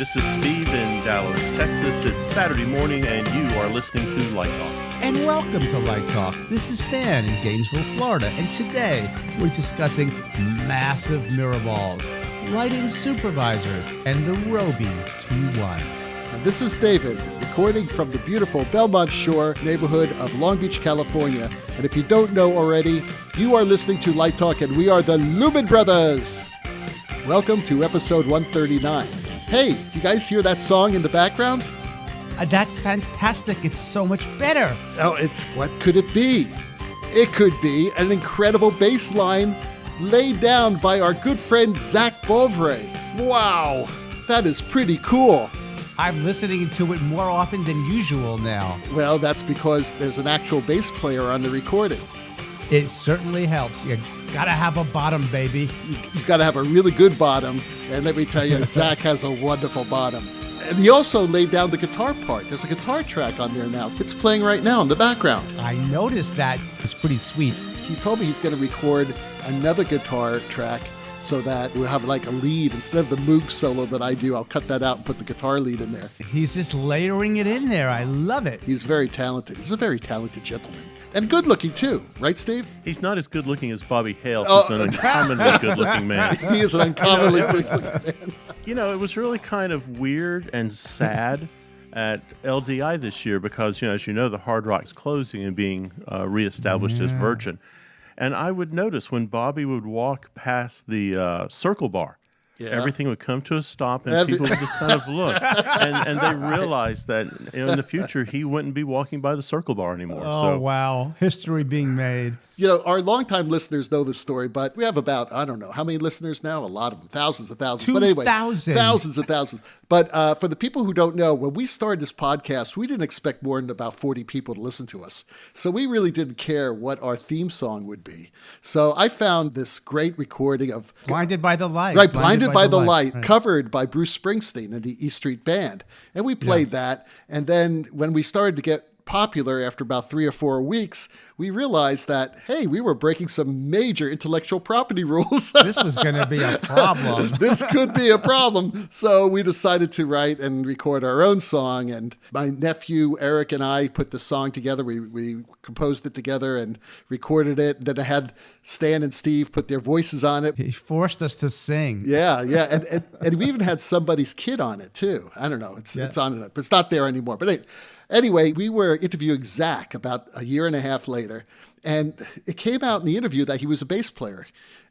this is Steve in Dallas, Texas. It's Saturday morning, and you are listening to Light Talk. And welcome to Light Talk. This is Stan in Gainesville, Florida, and today we're discussing massive mirror balls, lighting supervisors, and the Robe T1. And this is David, recording from the beautiful Belmont Shore neighborhood of Long Beach, California. And if you don't know already, you are listening to Light Talk, and we are the Lumen Brothers. Welcome to episode 139. Hey, you guys hear that song in the background? That's fantastic. It's so much better. Oh, what could it be? It could be an incredible bass line laid down by our good friend Zac Borovray. Wow, that is pretty cool. I'm listening to it more often than usual now. Well, that's because there's an actual bass player on the recording. It certainly helps. You gotta have a bottom, baby. You've got to have a really good bottom. And let me tell you, Zac has a wonderful bottom. And he also laid down the guitar part. There's a guitar track on there now. It's playing right now in the background. I noticed that. It's pretty sweet. He told me he's going to record another guitar track so that we'll have like a lead. Instead of the Moog solo that I do, I'll cut that out and put the guitar lead in there. He's just layering it in there. I love it. He's very talented. He's a very talented gentleman. And good looking too, right, Steve? He's not as good looking as Bobby Hale, who's an uncommonly good looking man. He is an uncommonly good looking man. You know, it was really kind of weird and sad at LDI this year because, as you know, the Hard Rock's closing and being reestablished as Virgin. And I would notice when Bobby would walk past the Circle Bar, everything would come to a stop and people would just kind of look. And they realized that in the future, he wouldn't be walking by the Circle Bar anymore. Oh, wow. History being made. You know, our longtime listeners know this story, but we have about, I don't know, how many listeners now? A lot of them, thousands of thousands. But anyway, thousands and thousands. But for the people who don't know, when we started this podcast, we didn't expect more than about 40 people to listen to us. So we really didn't care what our theme song would be. So I found this great recording of Blinded by the Light. Right, Blinded by the Light, right. Covered by Bruce Springsteen and the E Street Band. And we played that. And then when we started to get popular after about 3 or 4 weeks, we realized that, hey, we were breaking some major intellectual property rules. This was going to be a problem. This could be a problem. So we decided to write and record our own song. And my nephew, Eric, and I put the song together. We composed it together and recorded it. And then I had Stan and Steve put their voices on it. He forced us to sing. Yeah. And we even had somebody's kid on it, too. I don't know. It's on it, but it's not there anymore. But anyway, we were interviewing Zac about a year and a half later, and it came out in the interview that he was a bass player.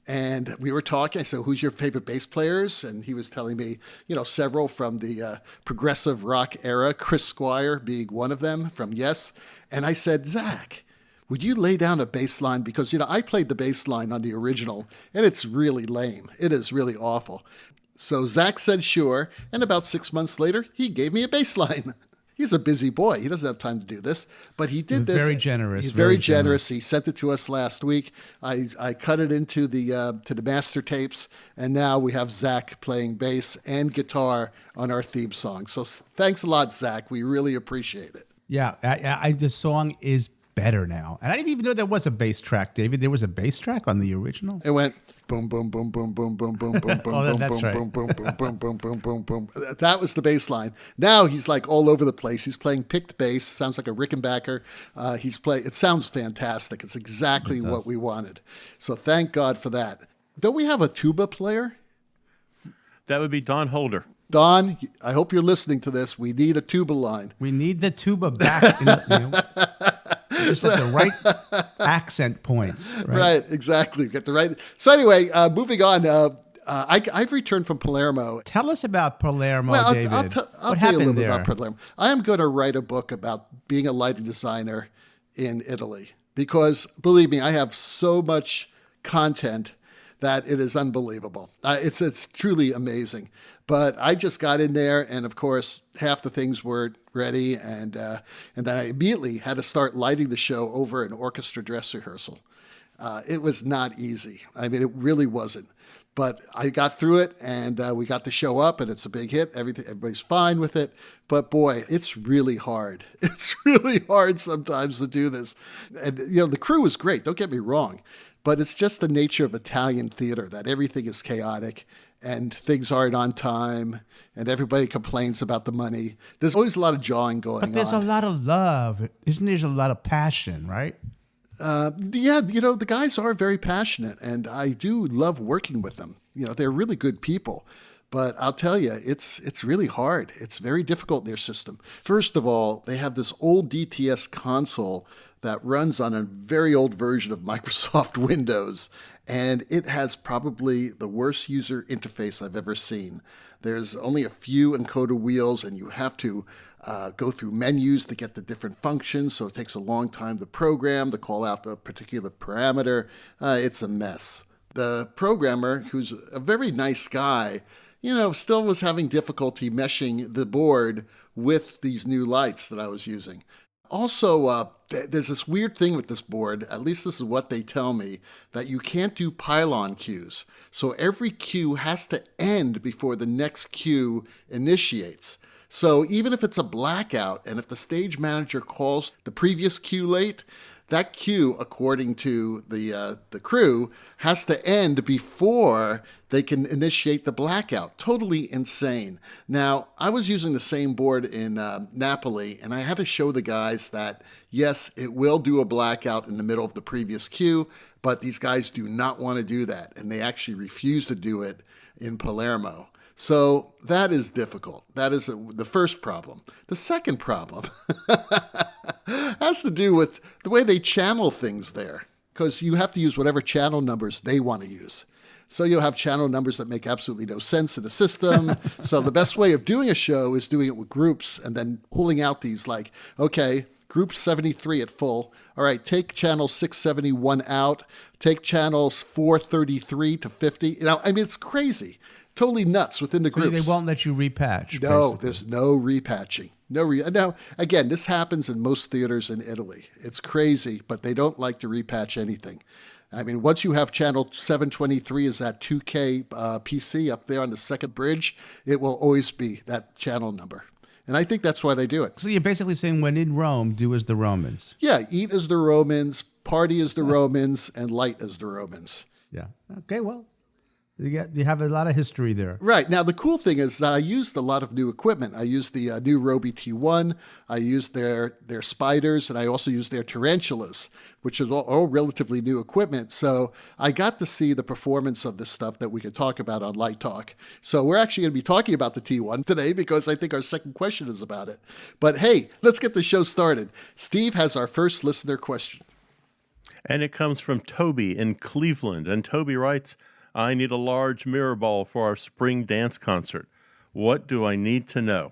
And we were talking. I said, who's your favorite bass players? And he was telling me, several from the progressive rock era, Chris Squire being one of them from Yes. And I said, Zac, would you lay down a bass line? Because, I played the bass line on the original, and it's really lame. It is really awful. So Zac said, sure. And about 6 months later, he gave me a bass line. He's a busy boy. He doesn't have time to do this, but he did this. Very generous. He's very generous. He sent it to us last week. I cut it into the master tapes, and now we have Zac playing bass and guitar on our theme song. So thanks a lot, Zac. We really appreciate it. Yeah, the song is better now. And I didn't even know there was a bass track, David. There was a bass track on the original? It went boom, boom, boom, boom, boom, boom, boom, boom, boom, boom, that's right. boom, boom, boom, boom, boom, boom, boom, boom. That was the bass line. Now he's like all over the place. He's playing picked bass. Sounds like a Rickenbacker. It sounds fantastic. It's exactly what we wanted. So thank God for that. Don't we have a tuba player? That would be Don Holder. Don, I hope you're listening to this. We need a tuba line. We need the tuba back. Just at the right accent points. Right, exactly. Get the right. So anyway, moving on. I've returned from Palermo. Tell us about Palermo, David. I'll tell you a little bit about Palermo. I am going to write a book about being a lighting designer in Italy because, believe me, I have so much content that it is unbelievable. It's truly amazing. But I just got in there, and of course, half the things weren't ready, and then I immediately had to start lighting the show over an orchestra dress rehearsal. It was not easy. I mean, it really wasn't. But I got through it, and we got the show up, and it's a big hit. Everybody's fine with it. But boy, it's really hard. It's really hard sometimes to do this. And the crew was great. Don't get me wrong. but it's just the nature of Italian theater that everything is chaotic and things aren't on time and everybody complains about the money. There's always a lot of jawing going on. But there's a lot of love. Isn't there a lot of passion, right? Yeah, the guys are very passionate, and I do love working with them. They're really good people. But I'll tell you, it's really hard. It's very difficult in their system. First of all, they have this old DTS console that runs on a very old version of Microsoft Windows, and it has probably the worst user interface I've ever seen. There's only a few encoder wheels, and you have to go through menus to get the different functions, so it takes a long time to program, to call out the particular parameter. It's a mess. The programmer, who's a very nice guy, still was having difficulty meshing the board with these new lights that I was using. Also, there's this weird thing with this board, at least this is what they tell me, that you can't do pylon cues. So every cue has to end before the next cue initiates. So even if it's a blackout, and if the stage manager calls the previous cue late, that cue, according to the crew, has to end before they can initiate the blackout. Totally insane. Now, I was using the same board in Napoli, and I had to show the guys that, yes, it will do a blackout in the middle of the previous cue, but these guys do not want to do that, and they actually refuse to do it in Palermo. So that is difficult. That is the first problem. The second problem has to do with the way they channel things there, because you have to use whatever channel numbers they want to use. So you'll have channel numbers that make absolutely no sense in the system. So the best way of doing a show is doing it with groups and then pulling out these like, okay, group 73 at full. All right, take channel 671 out. Take channels 433 to 50. It's crazy. Totally nuts within the groups. They won't let you repatch. No, basically. there's no repatching. Now, again, this happens in most theaters in Italy. It's crazy, but they don't like to repatch anything. Once you have channel 723 is that 2K PC up there on the second bridge, it will always be that channel number. And I think that's why they do it. So you're basically saying when in Rome, do as the Romans. Yeah, eat as the Romans, party as the Romans, and light as the Romans. Yeah. Okay, well, you have a lot of history there. Right. Now, the cool thing is that I used a lot of new equipment. I used the new Robe T1. I used their spiders, and I also used their tarantulas, which is all relatively new equipment. So I got to see the performance of this stuff that we could talk about on Light Talk. So we're actually going to be talking about the T1 today because I think our second question is about it. But hey, let's get the show started. Steve has our first listener question. And it comes from Toby in Cleveland. And Toby writes, I need a large mirror ball for our spring dance concert. What do I need to know?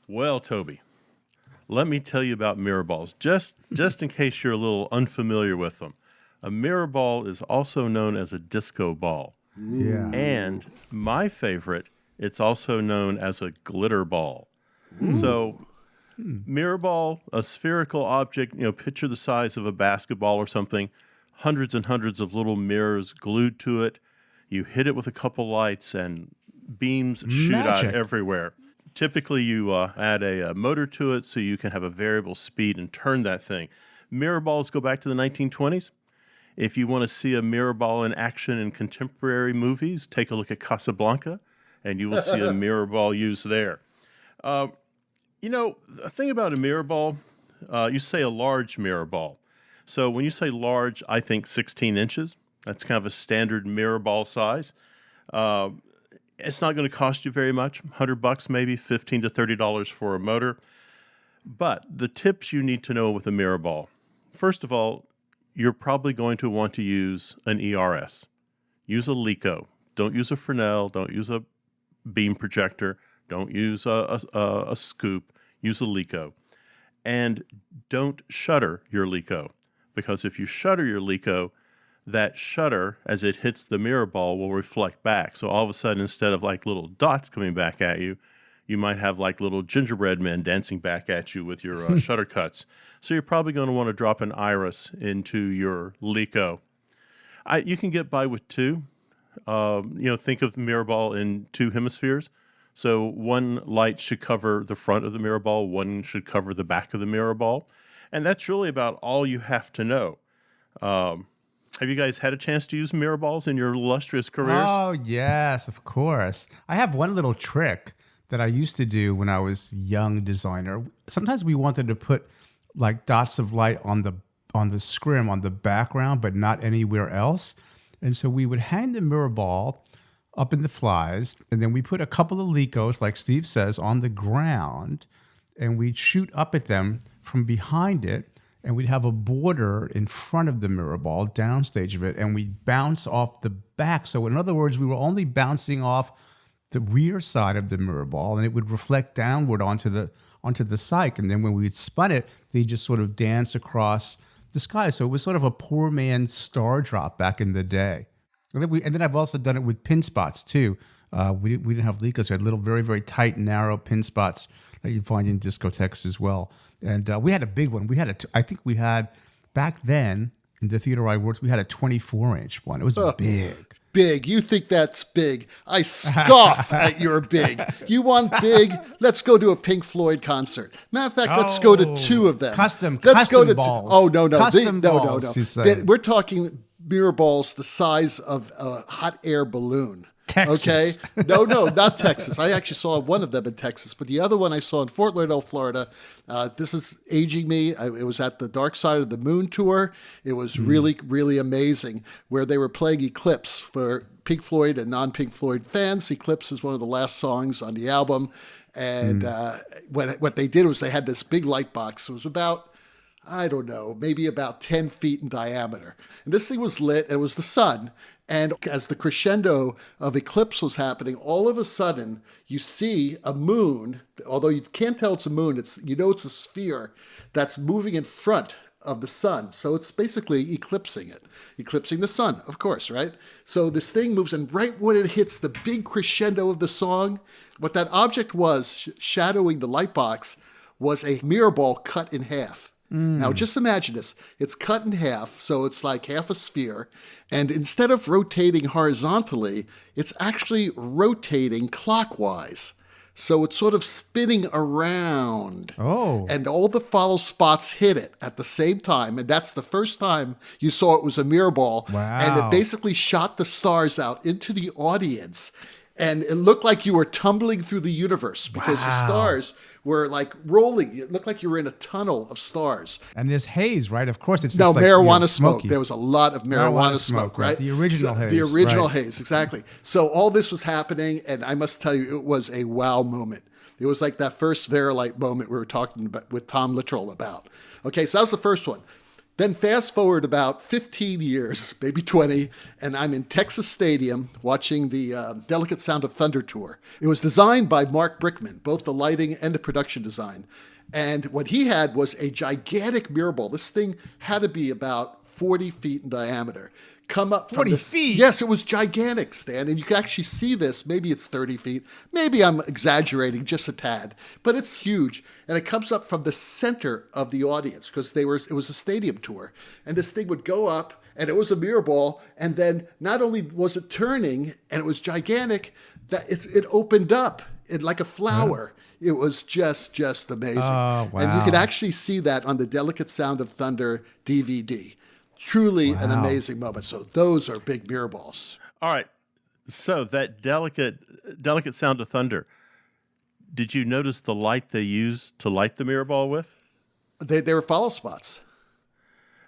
Well, Toby, let me tell you about mirror balls, just in case you're a little unfamiliar with them. A mirror ball is also known as a disco ball. Yeah. And my favorite, it's also known as a glitter ball. So mirror ball, a spherical object, picture the size of a basketball or something, hundreds and hundreds of little mirrors glued to it. You hit it with a couple lights and beams shoot out everywhere. Typically, you add a motor to it so you can have a variable speed and turn that thing. Mirror balls go back to the 1920s. If you want to see a mirror ball in action in contemporary movies, take a look at Casablanca, and you will see a mirror ball used there. The thing about a mirror ball, you say a large mirror ball. So when you say large, I think 16 inches. That's kind of a standard mirror ball size. It's not going to cost you very much, $100 maybe, $15 to $30 for a motor. But the tips you need to know with a mirror ball. First of all, you're probably going to want to use an ERS. Use a Lico. Don't use a Fresnel. Don't use a beam projector. Don't use a scoop. Use a Lico. And don't shutter your Lico. Because if you shutter your Lico, that shutter, as it hits the mirror ball, will reflect back. So all of a sudden, instead of like little dots coming back at you, you might have like little gingerbread men dancing back at you with your shutter cuts. So you're probably going to want to drop an iris into your Lico. You can get by with two. Think of the mirror ball in two hemispheres. So one light should cover the front of the mirror ball, one should cover the back of the mirror ball. And that's really about all you have to know. Have you guys had a chance to use mirror balls in your illustrious careers? Oh, yes, of course. I have one little trick that I used to do when I was young designer. Sometimes we wanted to put like dots of light on the scrim, on the background, but not anywhere else. And so we would hang the mirror ball up in the flies, and then we put a couple of Lecos, like Steve says, on the ground, and we'd shoot up at them from behind it, and we'd have a border in front of the mirror ball, downstage of it, and we'd bounce off the back. So in other words, we were only bouncing off the rear side of the mirror ball, and it would reflect downward onto the cyc. And then when we'd spun it, they just sort of dance across the sky. So it was sort of a poor man's star drop back in the day. And then I've also done it with pin spots too. We didn't have Lecos. We had little, very, very tight, narrow pin spots that you find in discotheques as well. And we had a big one. I think we had, back then, in the theater I worked, we had a 24-inch one. It was big. Big. You think that's big. I scoff at your big. You want big? Let's go to a Pink Floyd concert. Matter of fact, let's go to two of them. Custom balls. Oh, no. Custom balls, no. We're talking mirror balls the size of a hot air balloon. Texas. Okay? No, not Texas. I actually saw one of them in Texas, but the other one I saw in Fort Lauderdale, Florida. This is aging me. It was at the Dark Side of the Moon tour. It was really, really amazing, where they were playing Eclipse for Pink Floyd and non-Pink Floyd fans. Eclipse is one of the last songs on the album. And what they did was they had this big light box. It was about, I don't know, maybe about 10 feet in diameter. And this thing was lit. It was the sun. And as the crescendo of Eclipse was happening, all of a sudden you see a moon, although you can't tell it's a moon, it's a sphere that's moving in front of the sun. So it's basically eclipsing the sun, of course, right? So this thing moves, and right when it hits the big crescendo of the song, what that object was shadowing the light box was a mirror ball cut in half. Now, just imagine this. It's cut in half, so it's like half a sphere. And instead of rotating horizontally, it's actually rotating clockwise. So it's sort of spinning around. Oh. And all the follow spots hit it at the same time. And that's the first time you saw it was a mirror ball. Wow. And it basically shot the stars out into the audience. And it looked like you were tumbling through the universe because the stars were like rolling. It looked like you were in a tunnel of stars. And there's haze, right? Of course, it's no just like, marijuana smoke. smoky. There was a lot of marijuana smoke, right? The original haze. The original right. haze, exactly. So all this was happening, and I must tell you, it was a wow moment. It was like that first Verilight moment we were talking about with Tom Littrell about. Okay, so that was the first one. Then fast forward about 15 years, maybe 20, and I'm in Texas Stadium watching the Delicate Sound of Thunder tour. It was designed by Mark Brickman, both the lighting and the production design. And what he had was a gigantic mirror ball. This thing had to be about 40 feet in diameter. Come up from 40 feet? Yes, it was gigantic, Stan. And you can actually see this. Maybe it's 30 feet. Maybe I'm exaggerating just a tad. But it's huge. And it comes up from the center of the audience because it was a stadium tour. And this thing would go up, and it was a mirror ball. And then not only was it turning, and it was gigantic, that it opened up like a flower. It was just amazing. Oh, wow. And you could actually see that on the Delicate Sound of Thunder DVD. Truly an amazing moment. So those are big mirror balls. All right. So that delicate Sound of Thunder, did you notice the light they used to light the mirror ball with? They were follow spots.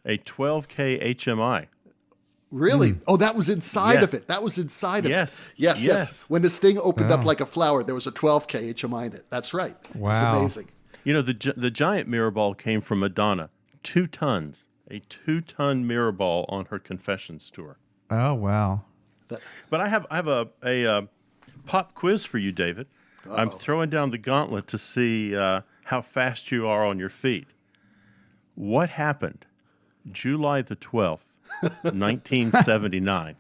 A 12K HMI. Really? Oh, that was inside of it. That was inside of it. Yes. When this thing opened up like a flower, there was a 12K HMI in it. That's right. Wow. It was amazing. You know, the giant mirror ball came from Madonna. 2 tons. A 2-ton mirror ball on her Confessions tour. Oh, wow. But I have a pop quiz for you, David. Uh-oh. I'm throwing down the gauntlet to see how fast you are on your feet. What happened July the 12th, 1979?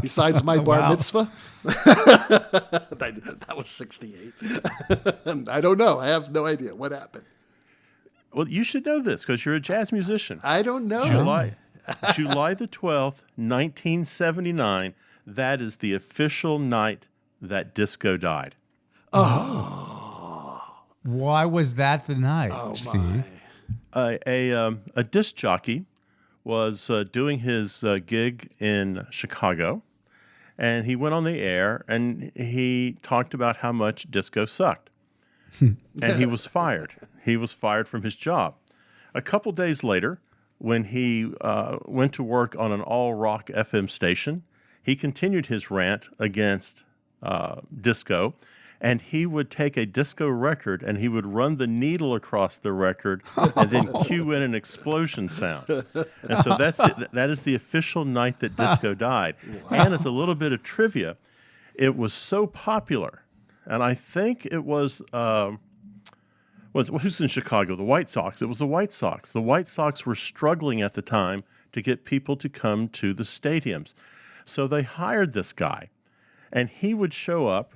Besides my bar mitzvah? That was 68. I don't know. I have no idea. What happened? Well, you should know this because you're a jazz musician. I don't know. July the 12th, 1979. That is the official night that disco died. Oh. Why was that the night, Steve? A disc jockey was doing his gig in Chicago, and he went on the air and he talked about how much disco sucked. And he was fired. He was fired from his job. A couple days later, when he went to work on an all-rock FM station, he continued his rant against disco, and he would take a disco record and he would run the needle across the record and then cue in an explosion sound. And so that is the official night that disco died. Wow. And as a little bit of trivia, it was so popular, and I think it was who's in Chicago? The White Sox. It was the White Sox. The White Sox were struggling at the time to get people to come to the stadiums. So they hired this guy, and he would show up.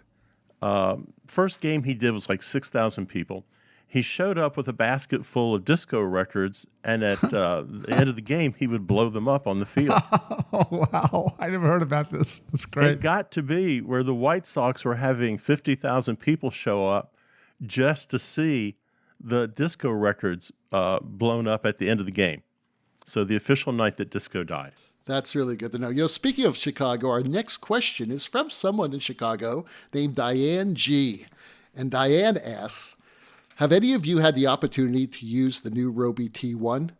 First game he did was like 6,000 people. He showed up with a basket full of disco records, and at the end of the game, he would blow them up on the field. Oh, wow. I never heard about this. That's great. It got to be where the White Sox were having 50,000 people show up just to see the disco records blown up at the end of the game. So the official night that disco died. That's really good to know. You know, speaking of Chicago, our next question is from someone in Chicago named Diane G. And Diane asks, have any of you had the opportunity to use the new Robe T1?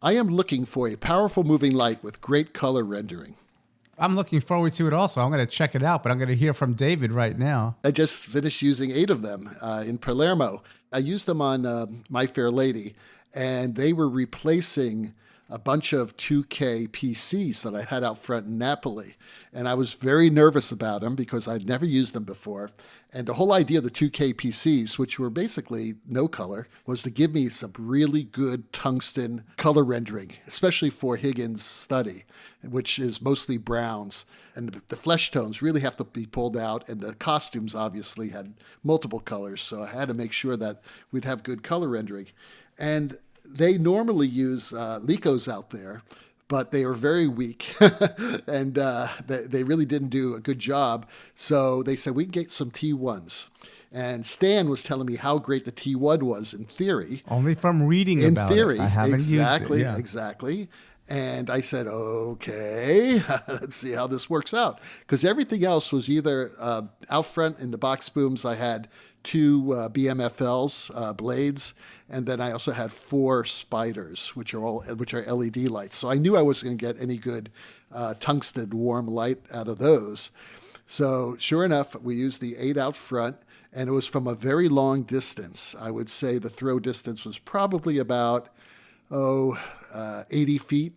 I am looking for a powerful moving light with great color rendering. I'm looking forward to it also. I'm going to check it out, but I'm going to hear from David right now. I just finished using 8 of them in Palermo. I used them on My Fair Lady, and they were replacing a bunch of 2K PCs that I had out front in Napoli. And I was very nervous about them because I'd never used them before. And the whole idea of the 2K PCs, which were basically no color, was to give me some really good tungsten color rendering, especially for Higgins' study, which is mostly browns. And the flesh tones really have to be pulled out. And the costumes obviously had multiple colors. So I had to make sure that we'd have good color rendering. And they normally use Licos out there, but they are very weak, and they really didn't do a good job. So they said, we can get some T1s. And Stan was telling me how great the T1 was in theory. Only from reading about it. I haven't used it. Yeah. Exactly. And I said, okay, let's see how this works out. Because everything else was either out front in the box booms, I had 2 BMFLs, blades, and then I also had 4 spiders, which are LED lights. So I knew I wasn't going to get any good tungsten warm light out of those. So sure enough, we used the 8 out front, and it was from a very long distance. I would say the throw distance was probably about 80 feet,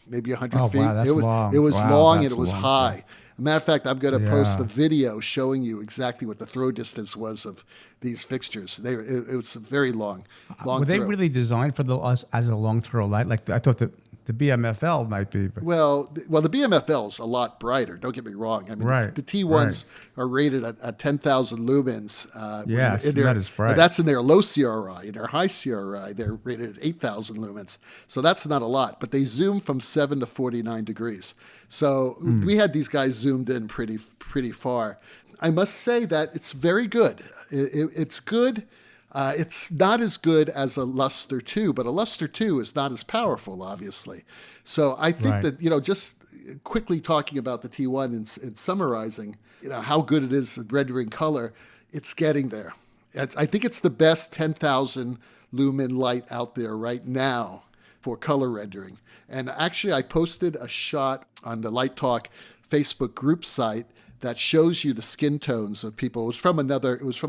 maybe 100 feet. Wow, that's long. It was wow, long and it was long. high. As a matter of fact, I'm going to post a video showing you exactly what the throw distance was of these fixtures. It was very long. Were they really designed for as a long throw light? Like I thought that the BMFL might be. But. Well, the BMFL is a lot brighter. Don't get me wrong. I mean, the T1s are rated at 10,000 lumens. Yes, that is bright. That's in their low CRI. In their high CRI, they're rated at 8,000 lumens. So that's not a lot. But they zoom from 7 to 49 degrees. So we had these guys zoomed in pretty far. I must say that it's very good. It's good. It's not as good as a Luster 2, but a Luster 2 is not as powerful, obviously. So I think that, just quickly talking about the T1 and summarizing, how good it is at rendering color, it's getting there. I think it's the best 10,000 lumen light out there right now for color rendering. And actually, I posted a shot on the Light Talk Facebook group site that shows you the skin tones of people. It was from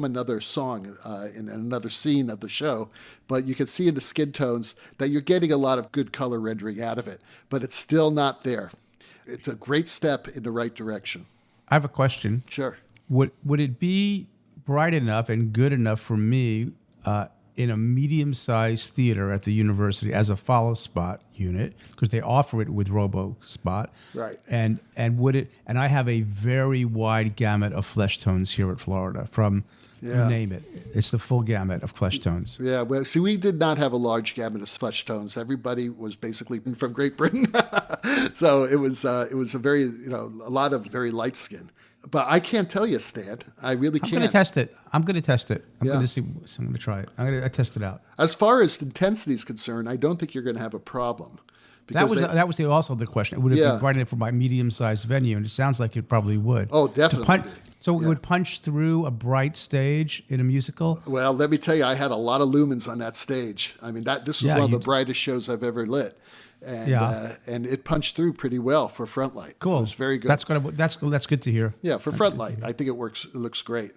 another song in another scene of the show, but you can see in the skin tones that you're getting a lot of good color rendering out of it, but it's still not there. It's a great step in the right direction. I have a question. Sure. Would it be bright enough and good enough for me in a medium-sized theater at the university as a follow spot unit, because they offer it with Robo Spot. Right. And would it? And I have a very wide gamut of flesh tones here at Florida. From you name it, it's the full gamut of flesh tones. Yeah. Well, see, we did not have a large gamut of flesh tones. Everybody was basically from Great Britain, so it was a very a lot of very light skin. But I can't tell you, Stan. I really can't. I'm going to test it. I'm going to see. I'm going to try it. I'm going to test it out. As far as intensity is concerned, I don't think you're going to have a problem. That was also the question. Would it be bright enough for my medium-sized venue? And it sounds like it probably would. Oh, definitely. So it would punch through a bright stage in a musical? Well, let me tell you, I had a lot of lumens on that stage. I mean, this was one of the brightest shows I've ever lit. And it punched through pretty well for front light. Cool. It was very good. That's good to hear. Yeah, for front light, I think it looks great.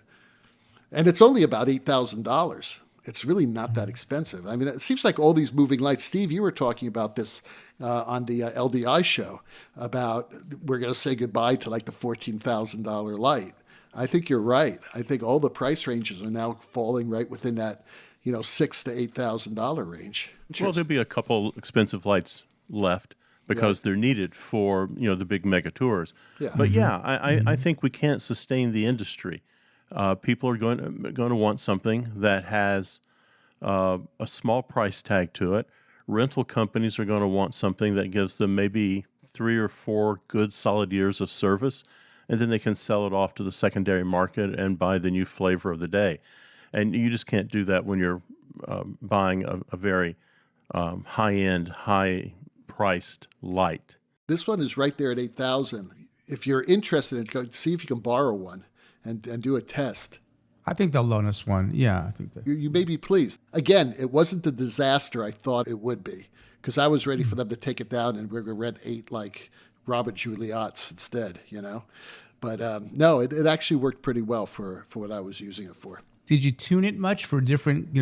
And it's only about $8,000. It's really not that expensive. I mean, it seems like all these moving lights. Steve, you were talking about this on the LDI show about we're going to say goodbye to like the $14,000 light. I think you're right. I think all the price ranges are now falling right within that, $6,000 to $8,000 range. Well, there'll be a couple expensive lights left because they're needed for the big mega tours. Yeah. But I think we can't sustain the industry. People are going to want something that has a small price tag to it. Rental companies are going to want something that gives them maybe 3 or 4 good solid years of service, and then they can sell it off to the secondary market and buy the new flavor of the day. And you just can't do that when you're buying a very high-end, high-priced light. This one is right there at $8,000. If you're interested in it, go see if you can borrow one and do a test. I think they'll loan us one. Yeah, I think that. You may be pleased. Again, it wasn't the disaster I thought it would be, because I was ready for them to take it down and we're going to rent 8 like Robert Juliot's instead, But no, it actually worked pretty well for what I was using it for. Did you tune it much for different,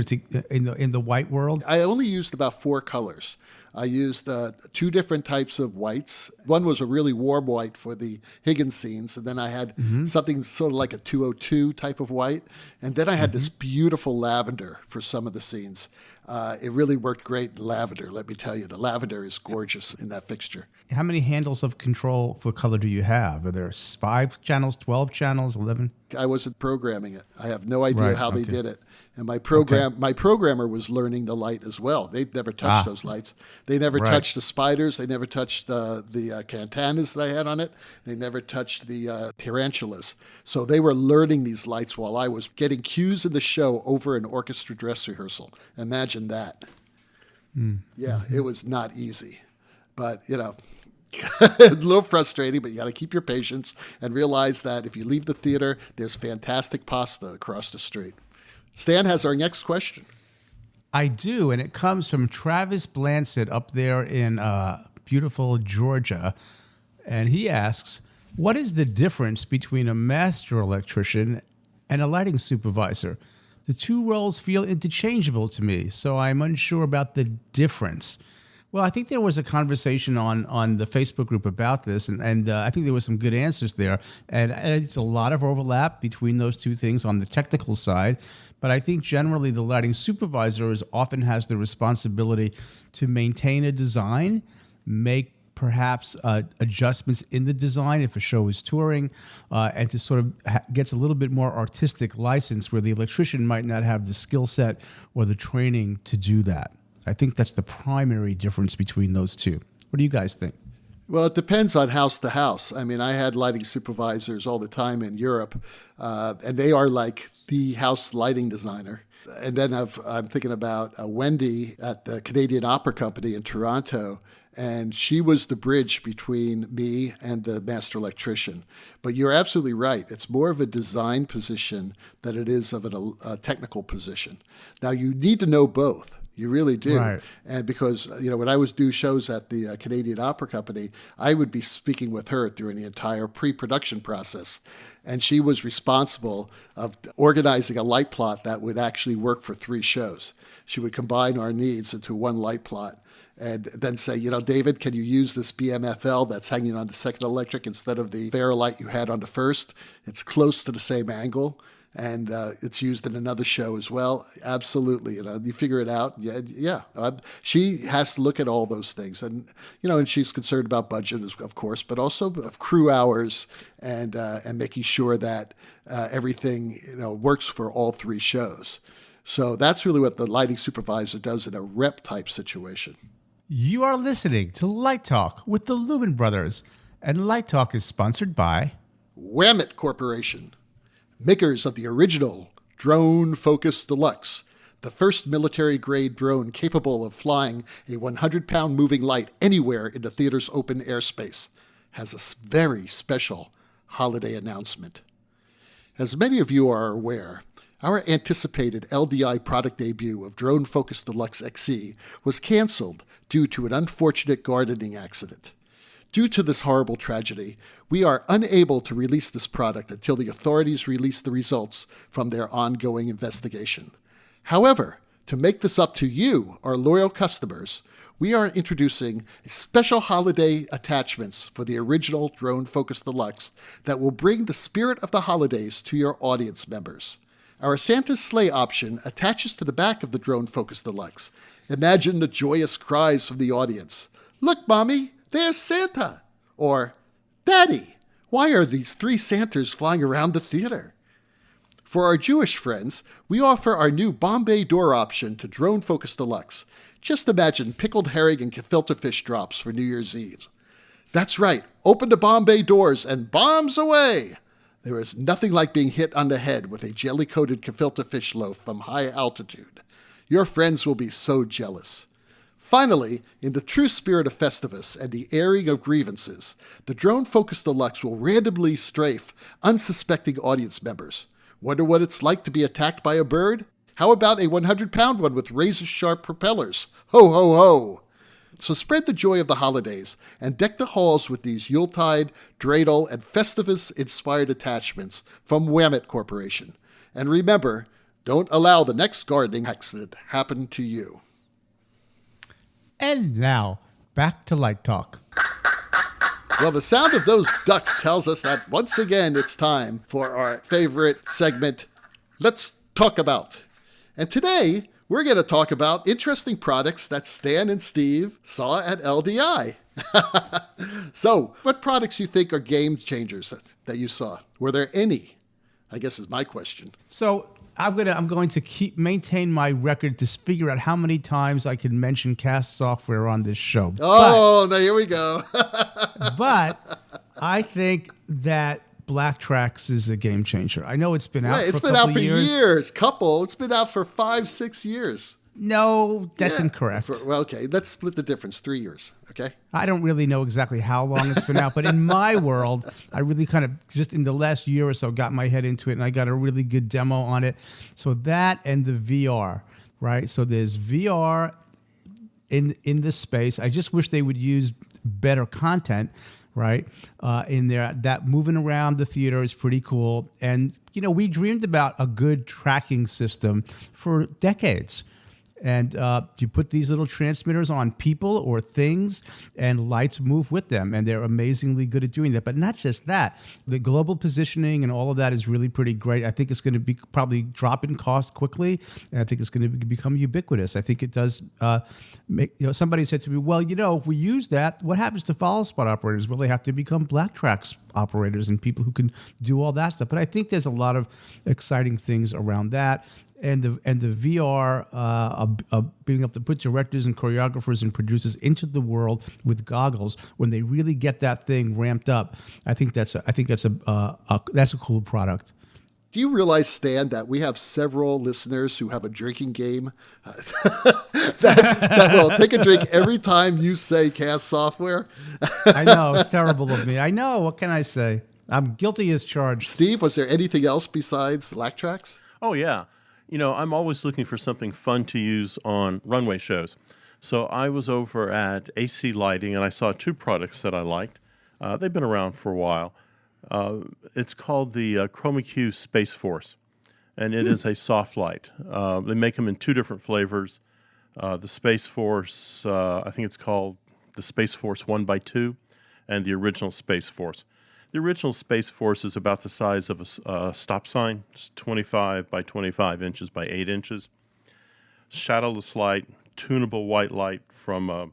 in the white world? I only used about 4 colors. I used 2 different types of whites. One was a really warm white for the Higgins scenes, and then I had something sort of like a 202 type of white, and then I had this beautiful lavender for some of the scenes. It really worked great in lavender, let me tell you. The lavender is gorgeous in that fixture. How many handles of control for color do you have? Are there 5 channels, 12 channels, 11? I wasn't programming it. I have no idea how they did it. And my programmer was learning the light as well. They'd never touched those lights. They never touched the spiders. They never touched the cantanas that I had on it. They never touched the tarantulas. So they were learning these lights while I was getting cues in the show over an orchestra dress rehearsal. Imagine that. Yeah, it was not easy. But, a little frustrating, but you got to keep your patience and realize that if you leave the theater, there's fantastic pasta across the street. Stan has our next question. I do, and it comes from Travis Blansett up there in beautiful Georgia. And he asks, what is the difference between a master electrician and a lighting supervisor? The 2 roles feel interchangeable to me, so I'm unsure about the difference. Well, I think there was a conversation on the Facebook group about this, and I think there was some good answers there. And it's a lot of overlap between those 2 things on the technical side. But I think generally the lighting supervisor often has the responsibility to maintain a design, make perhaps adjustments in the design if a show is touring, and to sort of gets a little bit more artistic license where the electrician might not have the skill set or the training to do that. I think that's the primary difference between those 2. What do you guys think? Well, it depends on house to house. I mean, I had lighting supervisors all the time in Europe, and they are like the house lighting designer. And then I'm thinking about Wendy at the Canadian Opera Company in Toronto, and she was the bridge between me and the master electrician. But you're absolutely right. It's more of a design position than it is of a technical position. Now, you need to know both. You really do. Right. And because, when I was do shows at the Canadian Opera Company, I would be speaking with her during the entire pre-production process. And she was responsible of organizing a light plot that would actually work for 3 shows. She would combine our needs into one light plot and then say, David, can you use this BMFL that's hanging on the second electric instead of the Fairlight you had on the first? It's close to the same angle. And it's used in another show as well. Absolutely. You figure it out. Yeah. She has to look at all those things. And, and she's concerned about budget, of course, but also of crew hours and making sure that everything, works for all 3 shows. So that's really what the lighting supervisor does in a rep type situation. You are listening to Light Talk with the Lumen Brothers. And Light Talk is sponsored by Whamit Corporation, makers of the original drone Focus Deluxe, the first military-grade drone capable of flying a 100-pound moving light anywhere in the theater's open airspace, has a very special holiday announcement. As many of you are aware, our anticipated LDI product debut of Drone Focus Deluxe XE was canceled due to an unfortunate gardening accident. Due to this horrible tragedy, we are unable to release this product until the authorities release the results from their ongoing investigation. However, to make this up to you, our loyal customers, we are introducing special holiday attachments for the original Drone Focus Deluxe that will bring the spirit of the holidays to your audience members. Our Santa's Sleigh option attaches to the back of the Drone Focus Deluxe. Imagine the joyous cries from the audience. "Look, Mommy, there's Santa!" Or, "Daddy, why are these 3 Santas flying around the theater?" For our Jewish friends, we offer our new Bombay door option to Drone Focus Deluxe. Just imagine pickled herring and gefilte fish drops for New Year's Eve. That's right, open the Bombay doors and bombs away! There is nothing like being hit on the head with a jelly-coated gefilte fish loaf from high altitude. Your friends will be so jealous. Finally, in the true spirit of Festivus and the airing of grievances, the Drone Focus Deluxe will randomly strafe unsuspecting audience members. Wonder what it's like to be attacked by a bird? How about a 100-pound one with razor-sharp propellers? Ho, ho, ho! So spread the joy of the holidays and deck the halls with these Yuletide, dreidel, and Festivus-inspired attachments from Whamit Corporation. And remember, don't allow the next gardening accident happen to you. And now, back to Light Talk. Well, the sound of those ducks tells us that once again it's time for our favorite segment, Let's Talk About. And today, we're going to talk about interesting products that Stan and Steve saw at LDI. So, what products you think are game changers that you saw? Were there any? I guess is my question. So I'm going to maintain my record to figure out how many times I can mention cast software on this show. Oh, now here we go. But I think that Black Tracks is a game changer. I know it's been out for a couple years. It's been out for years. It's been out for 5-6 years. No, that's incorrect. Okay, let's split the difference. 3 years, okay? I don't really know exactly how long it's been out, but in my world, I really kind of just in the last year or so got my head into it, and I got a really good demo on it. So that and the VR, right? So there's VR in the space. I just wish they would use better content, right? In there, that moving around the theater is pretty cool. And, we dreamed about a good tracking system for decades. And you put these little transmitters on people or things, and lights move with them. And they're amazingly good at doing that. But not just that. The global positioning and all of that is really pretty great. I think it's going to be probably drop in cost quickly. And I think it's going to become ubiquitous. I think it does make, somebody said to me, well, if we use that, what happens to follow spot operators? Well, they have to become Black Tracks operators and people who can do all that stuff. But I think there's a lot of exciting things around that. And the VR being able to put directors and choreographers and producers into the world with goggles when they really get that thing ramped up, I think that's a cool product. Do you realize, Stan, that we have several listeners who have a drinking game that will take a drink every time you say cast software? I know, it's terrible of me. I know. What can I say? I'm guilty as charged. Steve, was there anything else besides Black Tracks? Oh yeah. I'm always looking for something fun to use on runway shows. So I was over at AC Lighting, and I saw 2 products that I liked. They've been around for a while. It's called the ChromaQ Space Force, and it is a soft light. They make them in 2 different flavors. The Space Force, I think it's called the Space Force 1x2, and the original Space Force. The original Space Force is about the size of a stop sign. It's 25 by 25 inches by 8 inches. Shadowless light, tunable white light from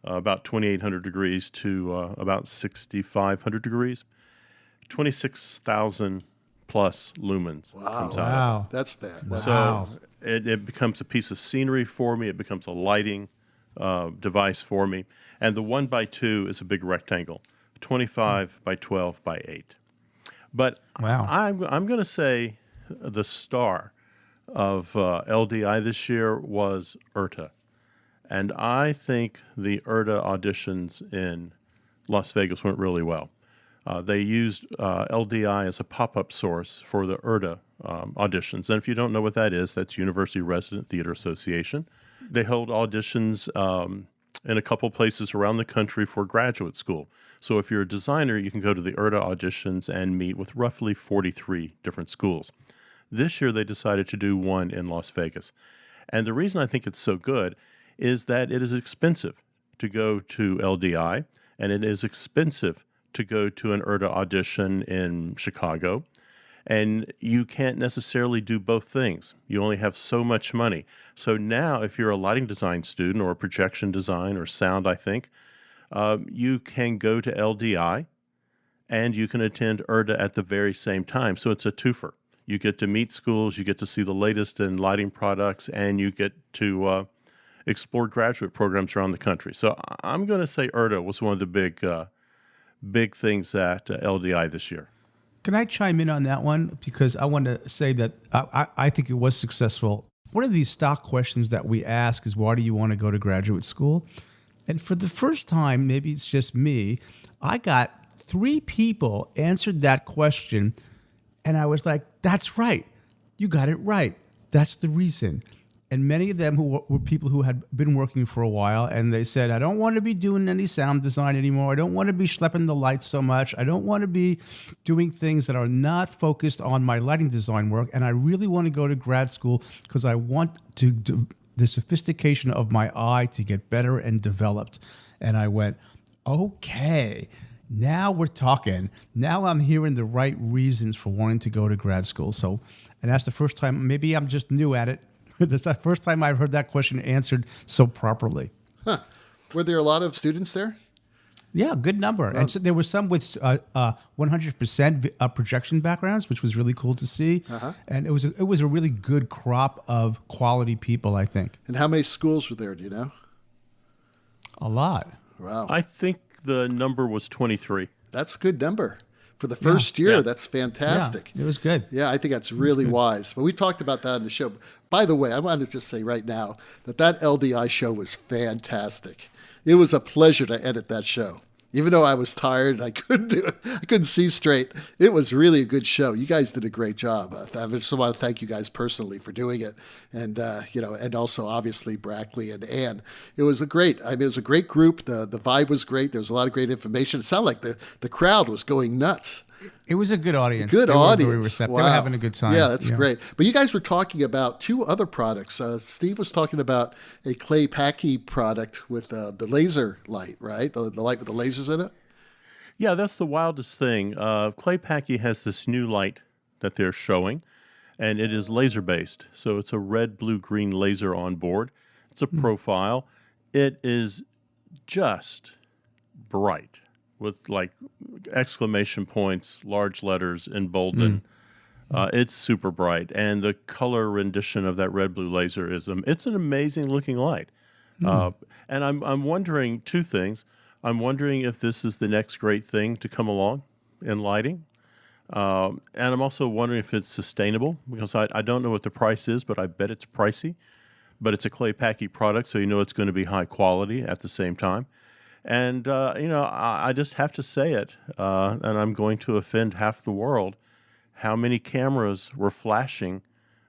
about 2,800 degrees to about 6,500 degrees. 26,000 plus lumens comes out. Wow. That's bad. So it becomes a piece of scenery for me. It becomes a lighting device for me. And the 1x2 is a big rectangle. 25 by 12 by 8. But wow. I'm going to say the star of LDI this year was URTA. And I think the URTA auditions in Las Vegas went really well. They used LDI as a pop-up source for the URTA auditions. And if you don't know what that is, that's University Resident Theater Association. They hold auditions in a couple places around the country for graduate school. So if you're a designer, you can go to the URTA auditions and meet with roughly 43 different schools. This year, they decided to do one in Las Vegas. And the reason I think it's so good is that it is expensive to go to LDI, and it is expensive to go to an URTA audition in Chicago. And you can't necessarily do both things. You only have so much money. So now, if you're a lighting design student or projection design or sound, I think, you can go to LDI and you can attend URTA at the very same time. So it's a twofer. You get to meet schools, you get to see the latest in lighting products, and you get to explore graduate programs around the country. So I'm going to say URTA was one of the big things at LDI this year. Can I chime in on that one? Because I want to say that I think it was successful. One of these stock questions that we ask is, why do you want to go to graduate school? And for the first time, maybe it's just me, I got 3 people answered that question, and I was like, that's right. You got it right. That's the reason. And many of them who were people who had been working for a while, and they said, I don't want to be doing any sound design anymore. I don't want to be schlepping the lights so much. I don't want to be doing things that are not focused on my lighting design work. And I really want to go to grad school because I want to do the sophistication of my eye to get better and developed. And I went, okay, now we're talking. Now I'm hearing the right reasons for wanting to go to grad school. So, and that's the first time, maybe I'm just new at it. That's the first time I've heard that question answered so properly. Huh. Were there a lot of students there? Yeah, good number. And so there were some with 100% projection backgrounds, which was really cool to see. Uh-huh. And it was a really good crop of quality people, I think. And how many schools were there, do you know? A lot. Wow. I think the number was 23. That's a good number. For the first year, that's fantastic. Yeah, it was good. Yeah, I think that's really wise. But we talked about that in the show. By the way, I wanted to just say right now that LDI show was fantastic. It was a pleasure to edit that show. Even though I was tired and I couldn't do it, I couldn't see straight. It was really a good show. You guys did a great job. I just want to thank you guys personally for doing it, and and also obviously Brackley and Ann. It was a great group. The vibe was great. There was a lot of great information. It sounded like the crowd was going nuts. It was a good audience. Good audience. Were very receptive. Wow. They were having a good time. Yeah, that's great. But you guys were talking about 2 other products. Steve was talking about a clay packy product with the laser light, right? The light with the lasers in it? Yeah, that's the wildest thing. Clay packy has this new light that they're showing, and it is laser-based. So it's a red, blue, green laser on board. It's a profile. It is just bright, with like exclamation points, large letters emboldened. It's super bright, and the color rendition of that red blue laser it's an amazing looking light. And I'm wondering 2 things. I'm wondering if this is the next great thing to come along in lighting, and I'm also wondering if it's sustainable, because I don't know what the price is, but I bet it's pricey. But it's a clay packy product, so you know it's going to be high quality at the same time. And, I just have to say it, and I'm going to offend half the world, how many cameras were flashing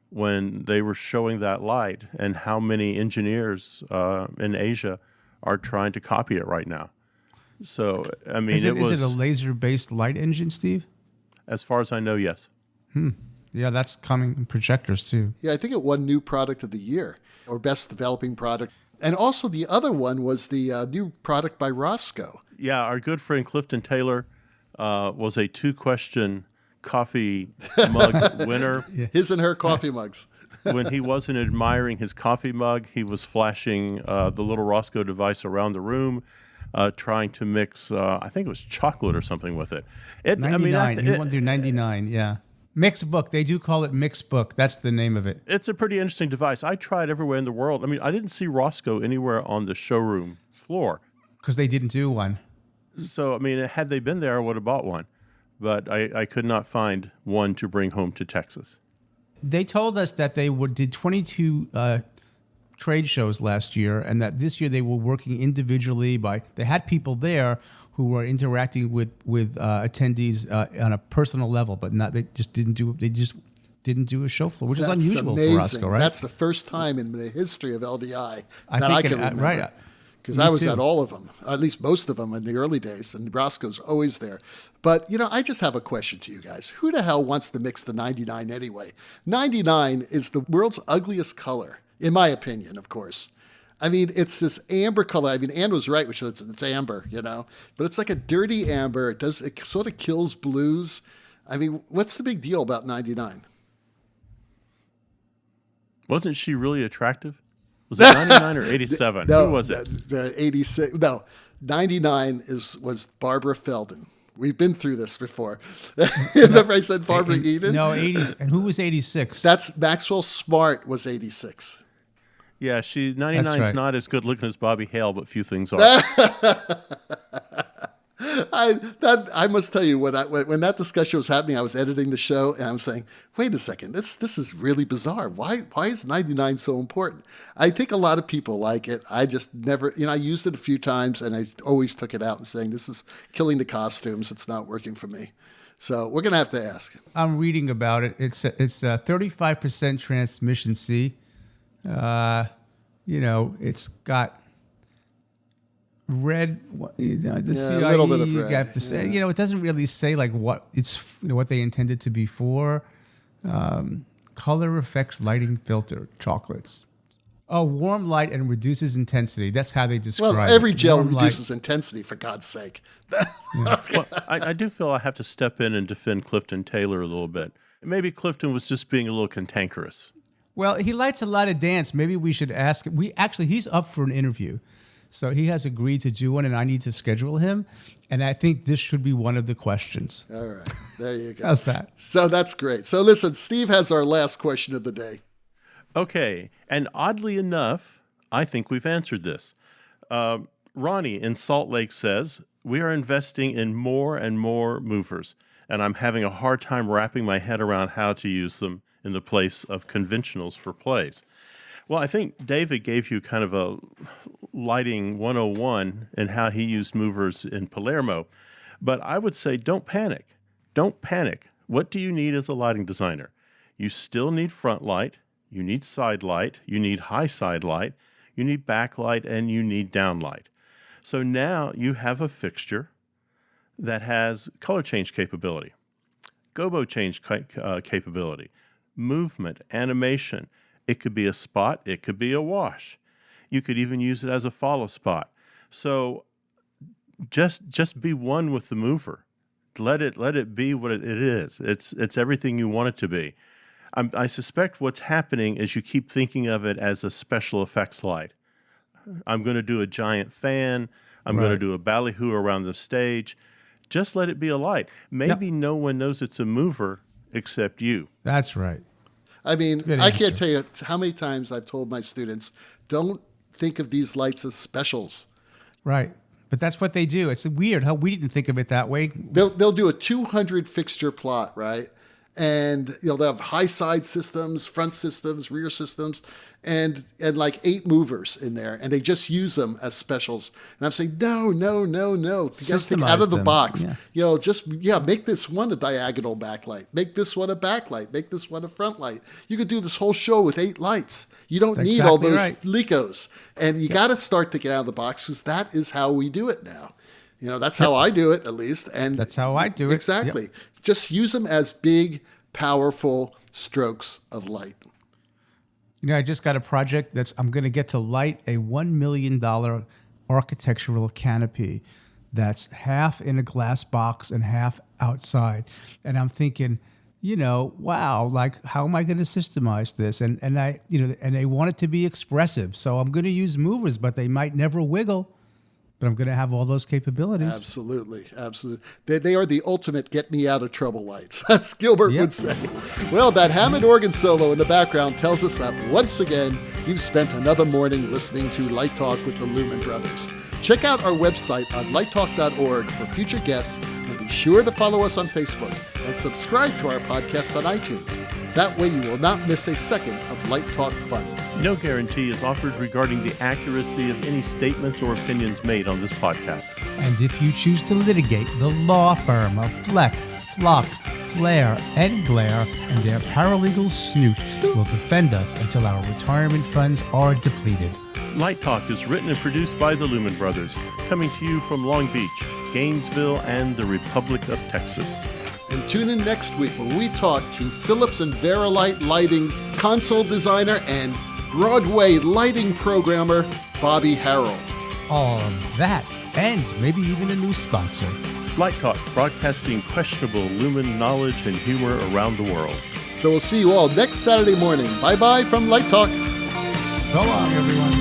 when they were showing that light, and how many engineers in Asia are trying to copy it right now. So, I mean, Is it a laser-based light engine, Steve? As far as I know, yes. Yeah, that's coming in projectors, too. Yeah, I think it won New Product of the Year, or Best Developing Product. And also the other one was the new product by Rosco. Yeah, our good friend Clifton Taylor was a 2-question coffee mug winner. His and her coffee mugs. When he wasn't admiring his coffee mug, he was flashing the little Rosco device around the room, trying to mix, I think it was chocolate or something with it. 99. He went through 99, yeah. Mixed book. They do call it mixed book. That's the name of it. It's a pretty interesting device. I tried everywhere in the world. I mean, I didn't see Rosco anywhere on the showroom floor. Because they didn't do one. So, I mean, had they been there, I would have bought one. But I could not find one to bring home to Texas. They told us that they did 22 trade shows last year, and that this year they were working individually. They had people there who were interacting with attendees on a personal level, but they just didn't do a show floor, which is unusual amazing. For Rosco, right? That's the first time in the history of LDI I can remember. Right. Because I was at all of them, at least most of them in the early days, and Roscoe's always there. But, I just have a question to you guys. Who the hell wants to mix the 99 anyway? 99 is the world's ugliest color, in my opinion, of course. I mean, it's this amber color. I mean, Ann was right, which is it's amber, but it's like a dirty amber. It sort of kills blues. I mean, what's the big deal about 99? Wasn't she really attractive? Was it 99 or 87? No, Who was it? 86. No, 99 was Barbara Feldon. We've been through this before. Remember I said Barbara Eden? No, 80. And who was 86? That's Maxwell Smart was 86. Yeah, 99's right. not as good looking as Bobby Hale, but few things are. I must tell you, when that discussion was happening, I was editing the show, and I was saying, wait a second, this is really bizarre. Why is 99 so important? I think a lot of people like it. I just never, I used it a few times, and I always took it out and saying, this is killing the costumes. It's not working for me. So we're going to have to ask. I'm reading about it. It's 35% transmission C. It's got red, the CIE, a little bit of you red. have to say, it doesn't really say like what it's, what they intended to be for. Color effects lighting filter, chocolates. Oh, warm light and reduces intensity. That's how they describe it. Well, every gel Warm reduces intensity, for God's sake. Well, I do feel I have to step in and defend Clifton Taylor a little bit. Maybe Clifton was just being a little cantankerous. Well, he lights a lot of dance. Maybe we should ask him. He's up for an interview. So he has agreed to do one, and I need to schedule him. And I think this should be one of the questions. All right. There you go. How's that? So that's great. So listen, Steve has our last question of the day. Okay, and oddly enough, I think we've answered this. Ronnie in Salt Lake says, we are investing in more and more movers, and I'm having a hard time wrapping my head around how to use them in the place of conventionals for plays. Well, I think David gave you kind of a lighting 101 in how he used movers in Palermo, but I would say don't panic. Don't panic. What do you need as a lighting designer? You still need front light, you need side light, you need high side light, you need backlight, and you need downlight. So now you have a fixture that has color change capability, gobo change capability, movement, animation. It could be a spot, it could be a wash. You could even use it as a follow spot. So just be one with the mover. Let it be what it is. It's everything you want it to be. I suspect what's happening is you keep thinking of it as a special effects light. I'm going to do a giant fan. I'm going to do a ballyhoo around the stage. Just let it be a light. Maybe no one knows it's a mover except you. That's right. I mean, I can't tell you how many times I've told my students, don't think of these lights as specials. Right. But that's what they do. It's weird how we didn't think of it that way. They'll do a 200 fixture plot, right? And they'll have high side systems, front systems, rear systems, and like 8 movers in there, and they just use them as specials. And I'm saying, no. You got to think out of the box. Yeah. Make this one a diagonal backlight. Make this one a backlight. Make this one a front light. You could do this whole show with 8 lights. You don't need all those Licos. And you got to start thinking out of the box, because that is how we do it now. That's how I do it, at least. And that's how I do it. Exactly. Yep. Just use them as big, powerful strokes of light. I just got a project I'm going to get to light a $1 million architectural canopy that's half in a glass box and half outside. And I'm thinking, wow, like, how am I going to systemize this? And they want it to be expressive. So I'm going to use movers, but they might never wiggle. But I'm going to have all those capabilities. Absolutely. They are the ultimate get me out of trouble lights, as Gilbert would say. Well, that Hammond organ solo in the background tells us that once again, you've spent another morning listening to Light Talk with the Lumen Brothers. Check out our website on lighttalk.org for future guests and be Be sure to follow us on Facebook and subscribe to our podcast on iTunes. That way you will not miss a second of Light Talk fun. No guarantee is offered regarding the accuracy of any statements or opinions made on this podcast. And if you choose to litigate, the law firm of Fleck, Flock, Flair, and Glare and their paralegal Snoot will defend us until our retirement funds are depleted. Light Talk is written and produced by the Lumen Brothers, coming to you from Long Beach, Gainesville, and the Republic of Texas. And tune in next week when we talk to Philips and Verilight Lighting's console designer and Broadway lighting programmer, Bobby Harrell. All of that, and maybe even a new sponsor. Light Talk, broadcasting questionable Lumen knowledge and humor around the world. So we'll see you all next Saturday morning. Bye-bye from Light Talk. So long, everyone.